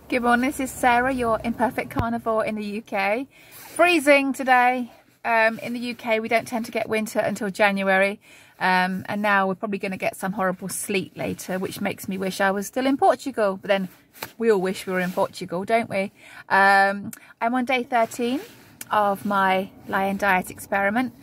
Good morning, this is Sarah, your imperfect carnivore in the UK. Freezing today. In the UK we don't tend to get winter until January, and now we're probably going to get some horrible sleet later, which makes me wish I was still in Portugal. But then we all wish we were in Portugal, don't we? I'm on day 13 of my Lion diet experiment.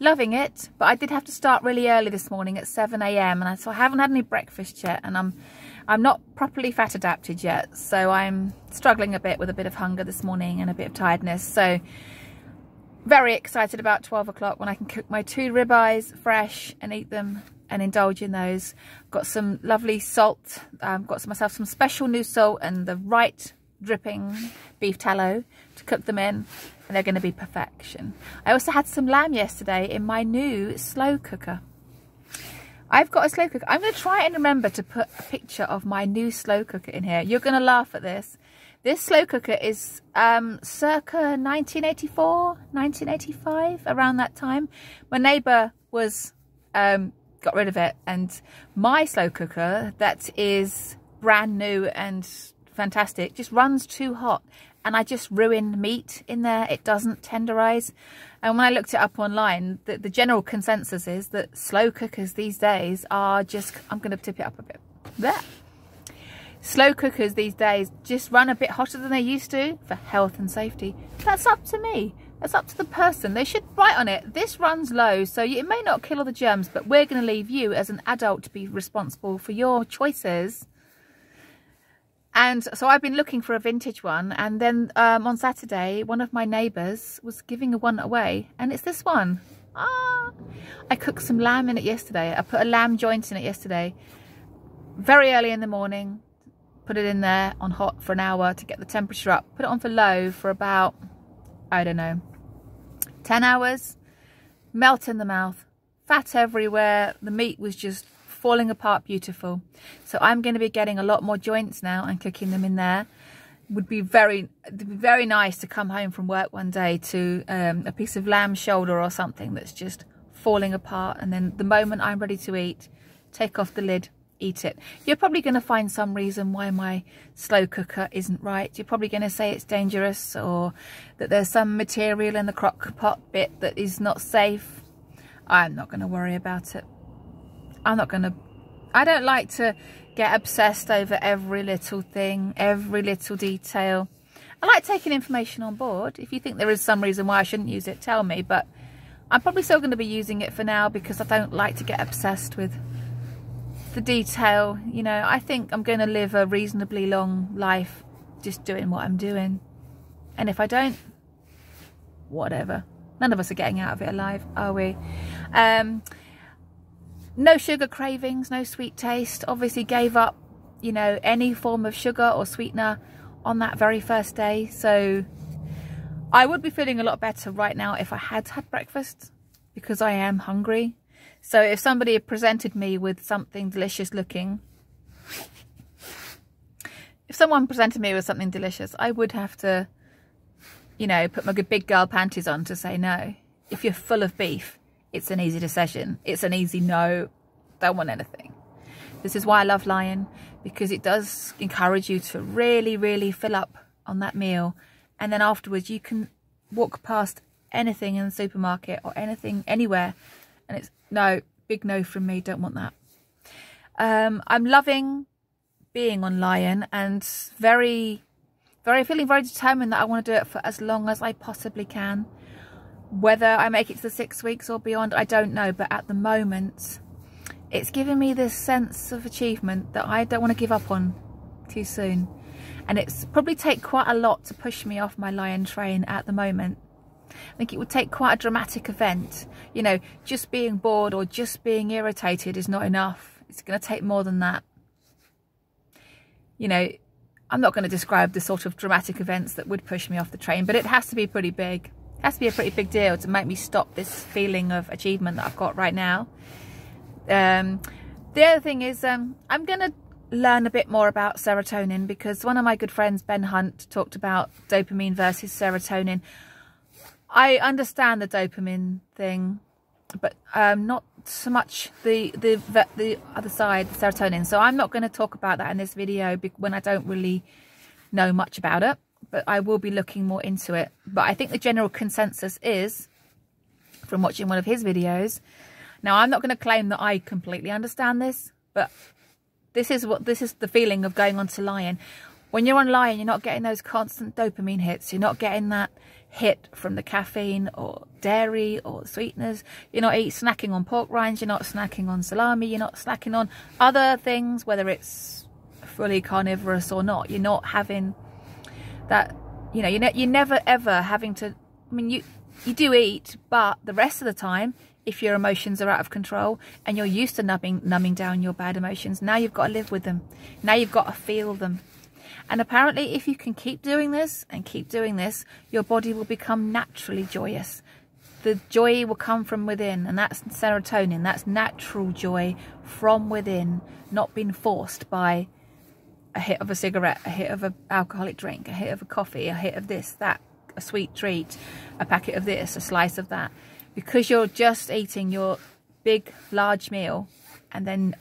Loving it, but I did have to start really early this morning at 7 AM and so I haven't had any breakfast yet, and I'm not properly fat adapted yet, so I'm struggling a bit with a bit of hunger this morning and a bit of tiredness. So very excited about 12 o'clock when I can cook my 2 ribeyes fresh and eat them and indulge in those. Got some lovely salt, got myself some special new salt and the right dripping beef tallow to cook them in, and they're going to be perfection. I also had some lamb yesterday in my new slow cooker. I've got a slow cooker. I'm going to try and remember to put a picture of my new slow cooker in here. You're going to laugh at this. This slow cooker is circa 1984, 1985, around that time. My neighbour was got rid of it, and my slow cooker, that is brand new and fantastic, just runs too hot, and I just ruin meat in there. It doesn't tenderize. And when I looked it up online, the general consensus is that slow cookers these days are just, I'm going to tip it up a bit there. Slow cookers these days just run a bit hotter than they used to for health and safety. That's up to me. That's up to the person. They should write on it, this runs low, so it may not kill all the germs, but we're going to leave you as an adult to be responsible for your choices. And so I've been looking for a vintage one, and then on Saturday one of my neighbours was giving one away, and it's this one. I cooked some lamb in it yesterday. I put a lamb joint in it yesterday, very early in the morning. Put it in there on hot for an hour to get the temperature up. Put it on for low for about, I don't know, 10 hours. Melt in the mouth, fat everywhere. The meat was just falling apart beautiful. So I'm going to be getting a lot more joints now and cooking them in there. Would be very nice to come home from work one day to a piece of lamb shoulder or something that's just falling apart, and then the moment I'm ready to eat, take off the lid, eat it. You're probably going to find some reason why my slow cooker isn't right. You're probably going to say it's dangerous, or that there's some material in the crock pot bit that is not safe. I'm not going to worry about it. I don't like to get obsessed over every little thing, every little detail. I like taking information on board. If you think there is some reason why I shouldn't use it, tell me, but I'm probably still going to be using it for now because I don't like to get obsessed with the detail. You know, I think I'm going to live a reasonably long life just doing what I'm doing, and if I don't, whatever. None of us are getting out of it alive, are we? No sugar cravings, no sweet taste. Obviously gave up, you know, any form of sugar or sweetener on that very first day. So I would be feeling a lot better right now if I had had breakfast, because I am hungry. So if somebody had presented me with something delicious looking, if someone presented me with something delicious, I would have to, you know, put my good big girl panties on to say no. If you're full of beef, it's an easy decision. It's an easy no, don't want anything. This is why I love Lion, because it does encourage you to really, really fill up on that meal. And then afterwards you can walk past anything in the supermarket or anything anywhere, and it's no, big no from me, don't want that. I'm loving being on Lion, and feeling very determined that I want to do it for as long as I possibly can. Whether I make it to the 6 weeks or beyond, I don't know, but at the moment it's giving me this sense of achievement that I don't want to give up on too soon, and it's probably take quite a lot to push me off my Lion train at the moment. I think it would take quite a dramatic event. You know, just being bored or just being irritated is not enough. It's going to take more than that. You know, I'm not going to describe the sort of dramatic events that would push me off the train, but it has to be pretty big. It has to be a pretty big deal to make me stop this feeling of achievement that I've got right now. The other thing is I'm going to learn a bit more about serotonin, because one of my good friends, Ben Hunt, talked about dopamine versus serotonin. I understand the dopamine thing, but not so much the other side, the serotonin. So I'm not going to talk about that in this video when I don't really know much about it, but I will be looking more into it. But I think the general consensus is, from watching one of his videos, now I'm not going to claim that I completely understand this, but this is the feeling of going on to Lion. When you're on Lion, you're not getting those constant dopamine hits. You're not getting that hit from the caffeine or dairy or sweeteners. You're not snacking on pork rinds. You're not snacking on salami. You're not snacking on other things, whether it's fully carnivorous or not. You're not having that, you know, you're never ever having to, I mean, you do eat, but the rest of the time, if your emotions are out of control and you're used to numbing down your bad emotions, now you've got to live with them. Now you've got to feel them. And apparently, if you can keep doing this and keep doing this, your body will become naturally joyous. The joy will come from within, and that's serotonin. That's natural joy from within, not being forced by a hit of a cigarette, a hit of an alcoholic drink, a hit of a coffee, a hit of this, that, a sweet treat, a packet of this, a slice of that. Because you're just eating your big, large meal and then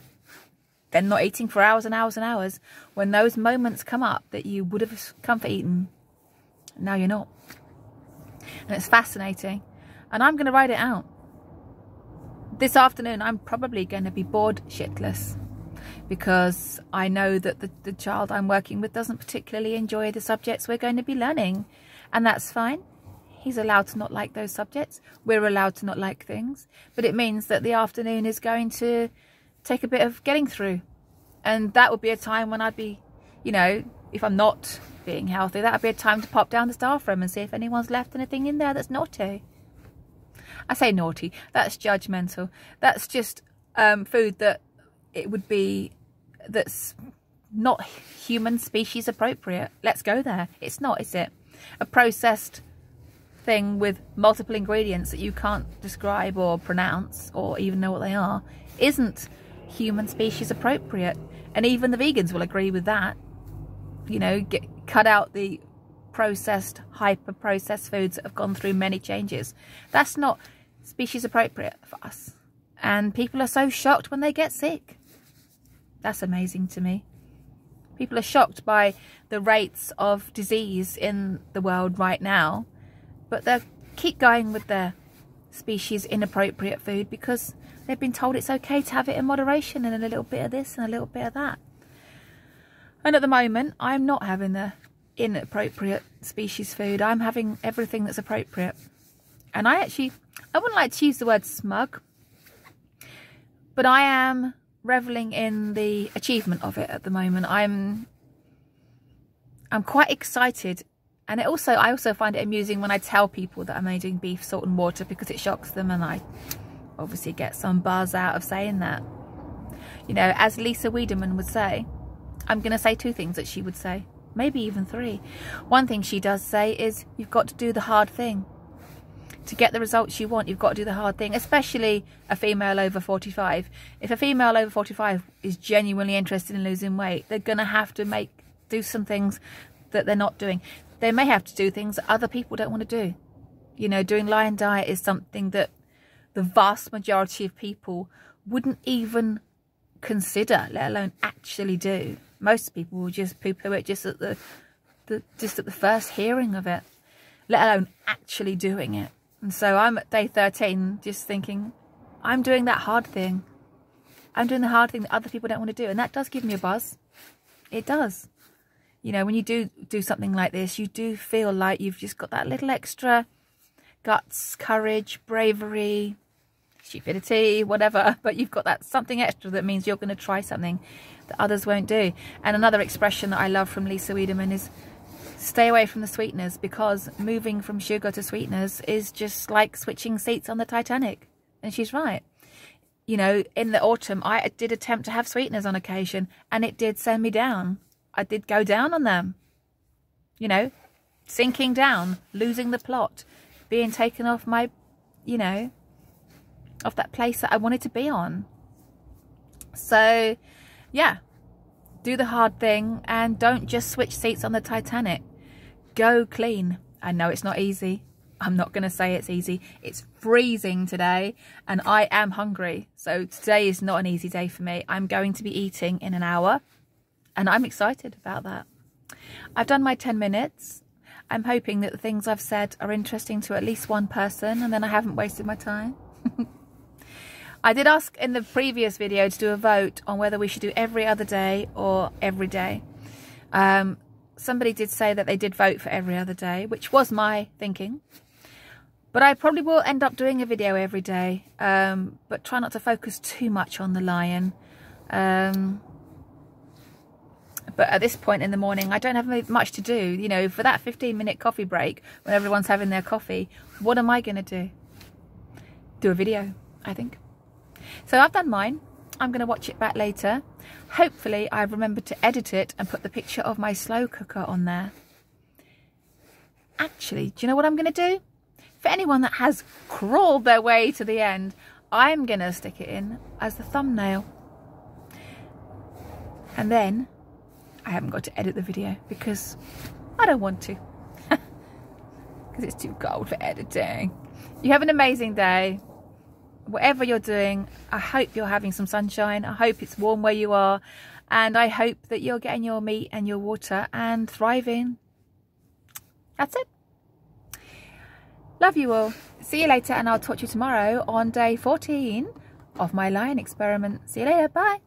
not eating for hours and hours and hours, when those moments come up that you would have come for eating, now you're not. And it's fascinating. And I'm going to write it out. This afternoon, I'm probably going to be bored shitless, because I know that the child I'm working with doesn't particularly enjoy the subjects we're going to be learning. And that's fine. He's allowed to not like those subjects. We're allowed to not like things. But it means that the afternoon is going to take a bit of getting through. And that would be a time when I'd be, you know, if I'm not being healthy, that would be a time to pop down the staff room and see if anyone's left anything in there that's naughty. I say naughty, that's judgmental. That's just food that it would be, that's not human species appropriate. Let's go there. It's not, is it? A processed thing with multiple ingredients that you can't describe or pronounce or even know what they are isn't human species appropriate. And even the vegans will agree with that. You know, cut out the processed, hyper processed foods that have gone through many changes. That's not species appropriate for us. And people are so shocked when they get sick. That's amazing to me. People are shocked by the rates of disease in the world right now, but they keep going with their species inappropriate food because they've been told it's okay to have it in moderation and a little bit of this and a little bit of that. And at the moment, I'm not having the inappropriate species food. I'm having everything that's appropriate. And I wouldn't like to use the word smug, but I am reveling in the achievement of it at the moment. I'm quite excited. And I also find it amusing when I tell people that I'm only doing beef, salt and water, because it shocks them, and I obviously get some buzz out of saying that. You know, as Lisa Wiedemann would say, I'm going to say two things that she would say, maybe even three. One thing she does say is you've got to do the hard thing. To get the results you want, you've got to do the hard thing, especially a female over 45. If a female over 45 is genuinely interested in losing weight, they're going to have to do some things that they're not doing. They may have to do things that other people don't want to do. You know, doing Lion Diet is something that the vast majority of people wouldn't even consider, let alone actually do. Most people will just poo-poo it just at the first hearing of it, let alone actually doing it. And so I'm at day 13 just thinking, I'm doing that hard thing. I'm doing the hard thing that other people don't want to do. And that does give me a buzz. It does. You know, when you do something like this, you do feel like you've just got that little extra guts, courage, bravery, stupidity, whatever. But you've got that something extra that means you're going to try something that others won't do. And another expression that I love from Lisa Wiedemann is stay away from the sweeteners, because moving from sugar to sweeteners is just like switching seats on the Titanic. And she's right. You know, in the autumn, I did attempt to have sweeteners on occasion, and it did send me down. I did go down on them. You know, sinking down, losing the plot, being taken off my, you know, off that place that I wanted to be on. So, yeah, do the hard thing and don't just switch seats on the Titanic. Go clean. I know it's not easy. I'm not going to say it's easy. It's freezing today and I am hungry. So today is not an easy day for me. I'm going to be eating in an hour and I'm excited about that. I've done my 10 minutes. I'm hoping that the things I've said are interesting to at least one person, and then I haven't wasted my time. I did ask in the previous video to do a vote on whether we should do every other day or every day. Somebody did say that they did vote for every other day, which was my thinking. But I probably will end up doing a video every day, but try not to focus too much on the lion. But at this point in the morning, I don't have much to do. You know, for that 15-minute coffee break, when everyone's having their coffee, what am I going to do? Do a video, I think. So I've done mine. I'm going to watch it back later. Hopefully I've remembered to edit it and put the picture of my slow cooker on there. Actually, do you know what I'm going to do? For anyone that has crawled their way to the end, I'm going to stick it in as the thumbnail. And then I haven't got to edit the video because I don't want to. Because it's too cold for editing. You have an amazing day. Whatever you're doing, I hope you're having some sunshine. I hope it's warm where you are. And I hope that you're getting your meat and your water and thriving. That's it. Love you all. See you later, and I'll talk to you tomorrow on day 14 of my lion experiment. See you later. Bye.